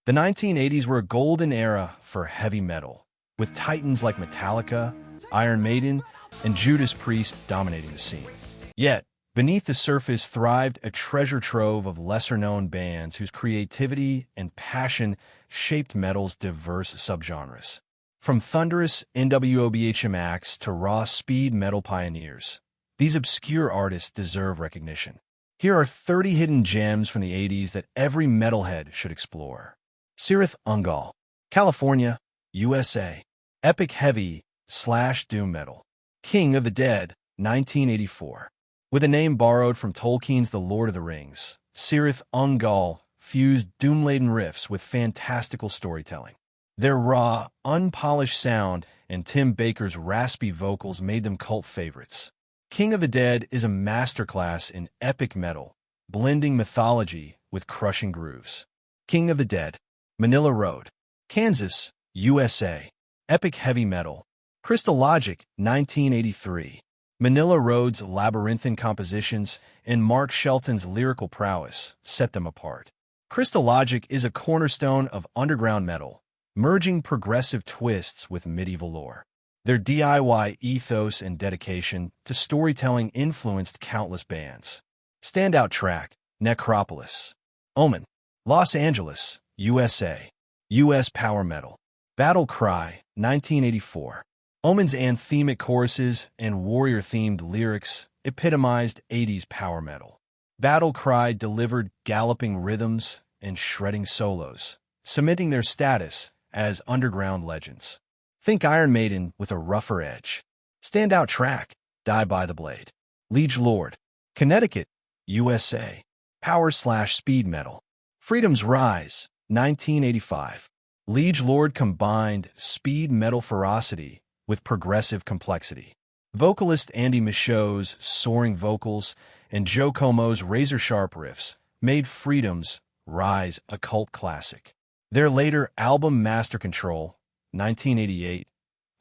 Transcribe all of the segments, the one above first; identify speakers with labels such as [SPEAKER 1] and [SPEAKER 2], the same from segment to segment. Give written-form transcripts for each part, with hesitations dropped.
[SPEAKER 1] The 1980s were a golden era for heavy metal, with titans like Metallica, Iron Maiden, and Judas Priest dominating the scene. Yet, beneath the surface thrived a treasure trove of lesser-known bands whose creativity and passion shaped metal's diverse subgenres. From thunderous NWO acts to raw speed metal pioneers, these obscure artists deserve recognition. Here are 30 hidden gems from the 80s that every metalhead should explore. Cirith Ungol, California, USA. Epic heavy/doom metal. King of the Dead, 1984. With a name borrowed from Tolkien's The Lord of the Rings, Cirith Ungol fused doom-laden riffs with fantastical storytelling. Their raw, unpolished sound and Tim Baker's raspy vocals made them cult favorites. King of the Dead is a masterclass in epic metal, blending mythology with crushing grooves. King of the Dead, Manila Road, Kansas, USA. Epic heavy metal. Crystal Logic, 1983. Manila Road's labyrinthine compositions and Mark Shelton's lyrical prowess set them apart. Crystal Logic is a cornerstone of underground metal, merging progressive twists with medieval lore. Their DIY ethos and dedication to storytelling influenced countless bands. Standout track, Necropolis. Omen, Los Angeles, USA. U.S. power metal. Battle Cry, 1984. Omen's anthemic choruses and warrior-themed lyrics epitomized 80s power metal. Battle Cry delivered galloping rhythms and shredding solos, cementing their status as underground legends. Think Iron Maiden with a rougher edge. Standout track, Die by the Blade. Liege Lord, Connecticut, USA. Power/speed metal. Freedom's Rise, 1985. Liege Lord combined speed metal ferocity with progressive complexity. Vocalist Andy Michaud's soaring vocals and Joe Como's razor-sharp riffs made Freedom's Rise a cult classic. Their later album Master Control, 1988,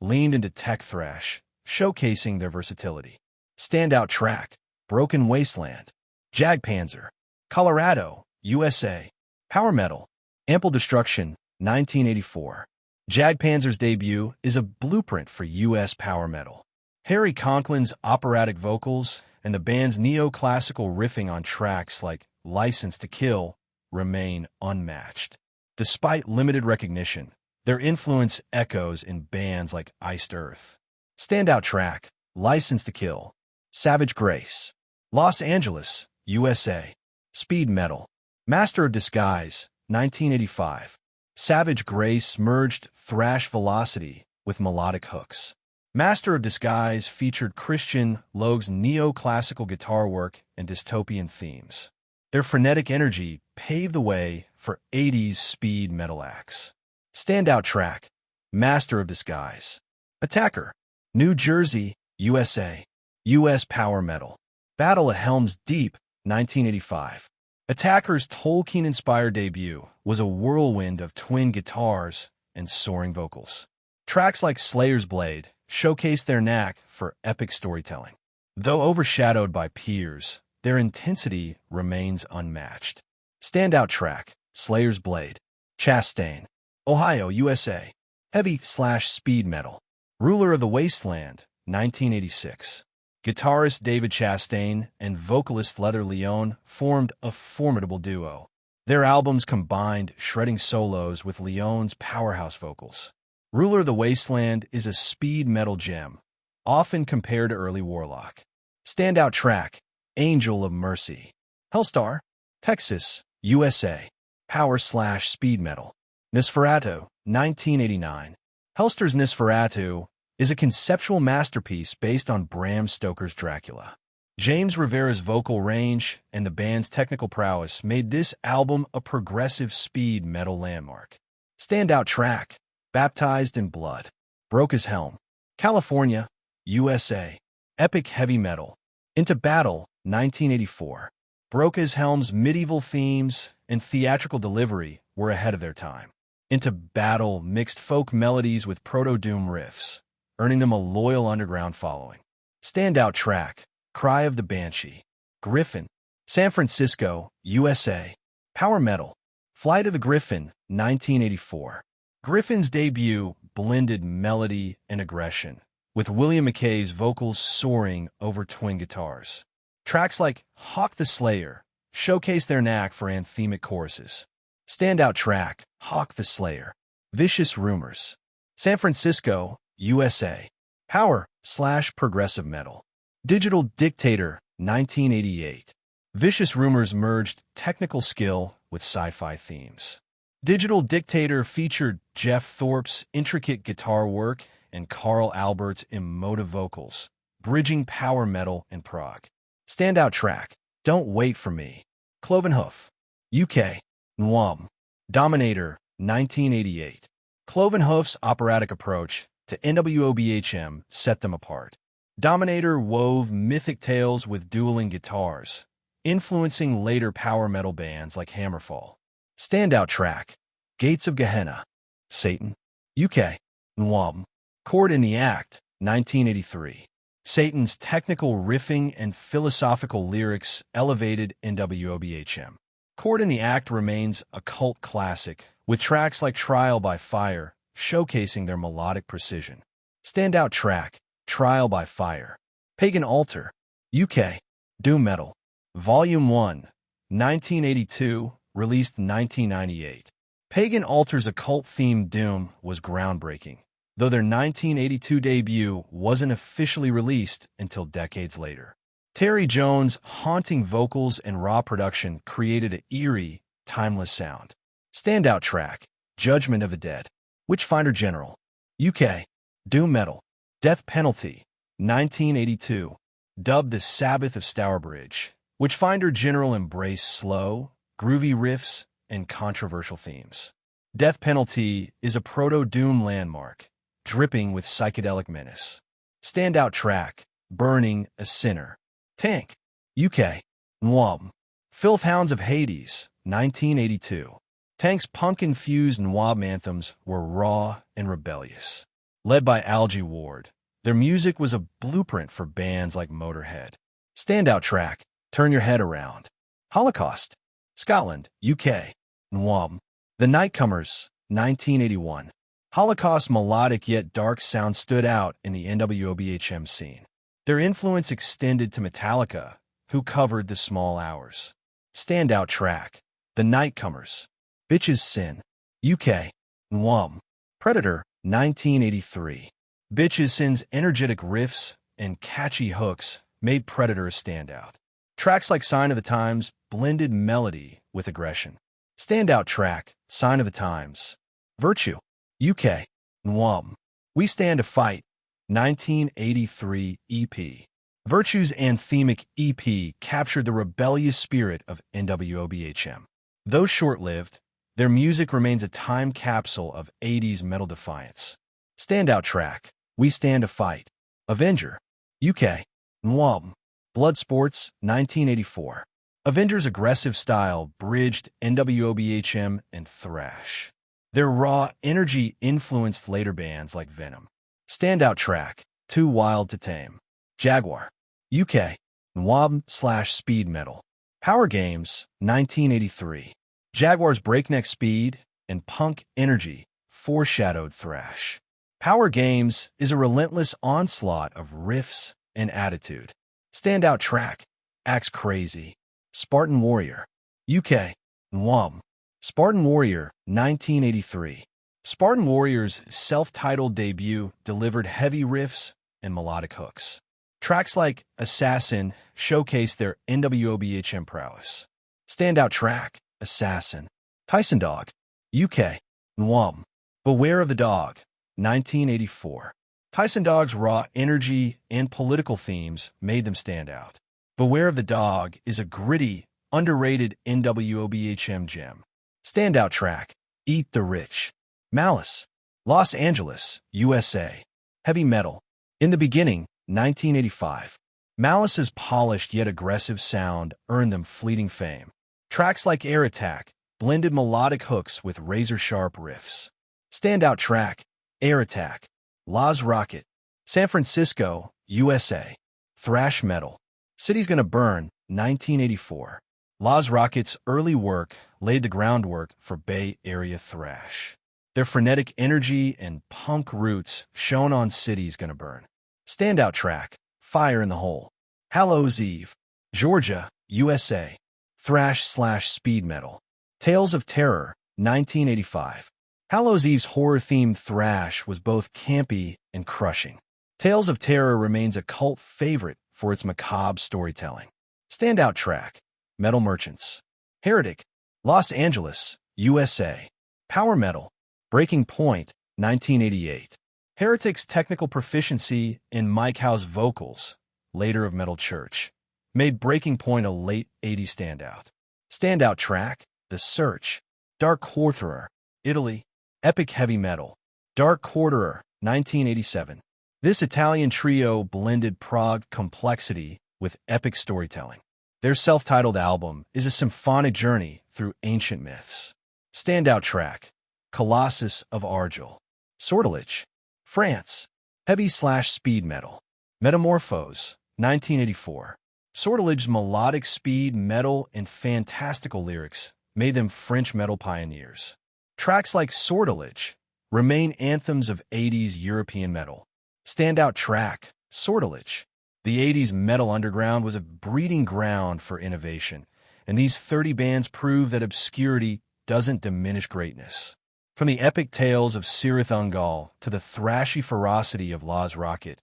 [SPEAKER 1] leaned into tech thrash, showcasing their versatility. Standout track, Broken Wasteland. Jagdpanzer, Colorado, USA. Power metal. Ample Destruction, 1984. Jagdpanzer's debut is a blueprint for U.S. power metal. Harry Conklin's operatic vocals and the band's neoclassical riffing on tracks like License to Kill remain unmatched. Despite limited recognition, their influence echoes in bands like Iced Earth. Standout track, License to Kill. Savage Grace. Los Angeles, USA. Speed metal. Master of Disguise, 1985. Savage Grace merged thrash velocity with melodic hooks. Master of Disguise featured Christian Logue's neoclassical guitar work and dystopian themes. Their frenetic energy paved the way for 80s speed metal acts. Standout track, Master of Disguise. Attacker, New Jersey, USA. U.S. power metal. Battle at Helm's Deep, 1985. Attacker's Tolkien-inspired debut was a whirlwind of twin guitars and soaring vocals. Tracks like Slayer's Blade showcased their knack for epic storytelling. Though overshadowed by peers, their intensity remains unmatched. Standout track, Slayer's Blade. Chastain, Ohio, USA. Heavy/speed metal. Ruler of the Wasteland, 1986. Guitarist David Chastain and vocalist Leather Leone formed a formidable duo. Their albums combined shredding solos with Leone's powerhouse vocals. Ruler of the Wasteland is a speed metal gem, often compared to early Warlock. Standout track, Angel of Mercy. Hellstar, Texas, USA. Power/speed metal. Nosferatu, 1989. Hellstar's Nosferatu is a conceptual masterpiece based on Bram Stoker's Dracula. James Rivera's vocal range and the band's technical prowess made this album a progressive speed metal landmark. Standout track, Baptized in Blood. Broke His Helm, California, USA. Epic heavy metal. Into Battle, 1984. Broke His Helm's medieval themes and theatrical delivery were ahead of their time. Into Battle mixed folk melodies with proto-doom riffs, earning them a loyal underground following. Standout track, Cry of the Banshee. Griffin, San Francisco, USA. Power metal. Flight of the Griffin, 1984. Griffin's debut blended melody and aggression, with William McKay's vocals soaring over twin guitars. Tracks like Hawk the Slayer showcase their knack for anthemic choruses. Standout track, Hawk the Slayer. Vicious Rumors. San Francisco, USA. Power/progressive metal. Digital Dictator, 1988. Vicious Rumors merged technical skill with sci-fi themes. Digital Dictator featured Jeff Thorpe's intricate guitar work and Carl Albert's emotive vocals, bridging power metal and prog. Standout track, Don't Wait for Me. Cloven Hoof. UK. Nwam. Dominator, 1988. Cloven Hoof's operatic approach to NWOBHM set them apart. Dominator wove mythic tales with dueling guitars, influencing later power metal bands like Hammerfall. Standout track, Gates of Gehenna. Satan. UK. Nwam. Chord in the Act, 1983. Satan's technical riffing and philosophical lyrics elevated NWOBHM. Chord in the Act remains a cult classic, with tracks like Trial by Fire showcasing their melodic precision. Standout track, Trial by Fire. Pagan Altar. UK. Doom Metal. Volume 1, 1982, released 1998. Pagan Altar's occult-themed doom was groundbreaking, though their 1982 debut wasn't officially released until decades later. Terry Jones' haunting vocals and raw production created an eerie, timeless sound. Standout track, Judgment of the Dead. Witchfinder General. UK. Doom Metal. Death Penalty, 1982. Dubbed the Sabbath of Stourbridge, Witchfinder General embraced slow, groovy riffs and controversial themes. Death Penalty is a proto-doom landmark, dripping with psychedelic menace. Standout track, Burning a Sinner. Tank. UK. Nwam. Filth Hounds of Hades, 1982. Tank's punk-infused Nwam anthems were raw and rebellious. Led by Algie Ward, their music was a blueprint for bands like Motorhead. Standout track, Turn Your Head Around. Holocaust. Scotland, UK. Nwam. The Nightcomers, 1981. Holocaust's melodic yet dark sound stood out in the NWOBHM scene. Their influence extended to Metallica, who covered The Small Hours. Standout track, The Nightcomers. Bitches Sin. UK. Nwam. Predator, 1983. Bitches Sin's energetic riffs and catchy hooks made Predator a standout. Tracks like Sign of the Times blended melody with aggression. Standout track, Sign of the Times. Virtue. UK. Nwam. We Stand to Fight, 1983 EP. Virtue's anthemic EP captured the rebellious spirit of NWOBHM. Though short-lived, their music remains a time capsule of 80s metal defiance. Standout track, We Stand to Fight. Avenger. UK. Nwam. Bloodsports, 1984. Avenger's aggressive style bridged NWOBHM and thrash. Their raw energy influenced later bands like Venom. Standout track, Too Wild to Tame. Jaguar. UK. Nwam/speed metal. Power Games, 1983. Jaguar's breakneck speed and punk energy foreshadowed thrash. Power Games is a relentless onslaught of riffs and attitude. Standout track, Axe Crazy. Spartan Warrior. UK. Nwam. Spartan Warrior, 1983. Spartan Warrior's self-titled debut delivered heavy riffs and melodic hooks. Tracks like Assassin showcased their NWOBHM prowess. Standout track, Assassin. Tyson Dog. UK. Nwam. Beware of the Dog, 1984. Tyson Dog's raw energy and political themes made them stand out. Beware of the Dog is a gritty, underrated NWOBHM gem. Standout track, Eat the Rich. Malice. Los Angeles, USA. Heavy metal. In the Beginning, 1985. Malice's polished yet aggressive sound earned them fleeting fame. Tracks like Air Attack blended melodic hooks with razor-sharp riffs. Standout track, Air Attack. Las Rocket. San Francisco, USA. Thrash metal. City's Gonna Burn, 1984. Las Rocket's early work laid the groundwork for Bay Area thrash. Their frenetic energy and punk roots shone on City's Gonna Burn. Standout track, Fire in the Hole. Hallows Eve, Georgia, USA. Thrash/speed metal. Tales of Terror, 1985. Hallows Eve's horror-themed thrash was both campy and crushing. Tales of Terror remains a cult favorite for its macabre storytelling. Standout track, Metal Merchants. Heretic, Los Angeles, USA. Power metal, Breaking Point, 1988. Heretic's technical proficiency in Mike Howe's vocals, later of Metal Church, made Breaking Point a late 80s standout. Standout track, The Search. Dark Quarterer, Italy. Epic heavy metal, Dark Quarterer, 1987. This Italian trio blended prog complexity with epic storytelling. Their self-titled album is a symphonic journey through ancient myths. Standout track, Colossus of Argel. Sortilege, France. Heavy/speed metal. Metamorphose, 1984. Sortilege's melodic speed metal and fantastical lyrics made them French metal pioneers. Tracks like Sortilege remain anthems of 80s European metal. Standout track, Sortilege. The 80s metal underground was a breeding ground for innovation, and these 30 bands prove that obscurity doesn't diminish greatness. From the epic tales of Cirith Ungol to the thrashy ferocity of Las Rocket,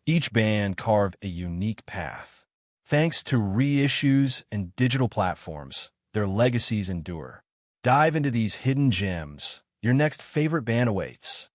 [SPEAKER 1] each band carved a unique path. Thanks to reissues and digital platforms, their legacies endure. Dive into these hidden gems. Your next favorite band awaits.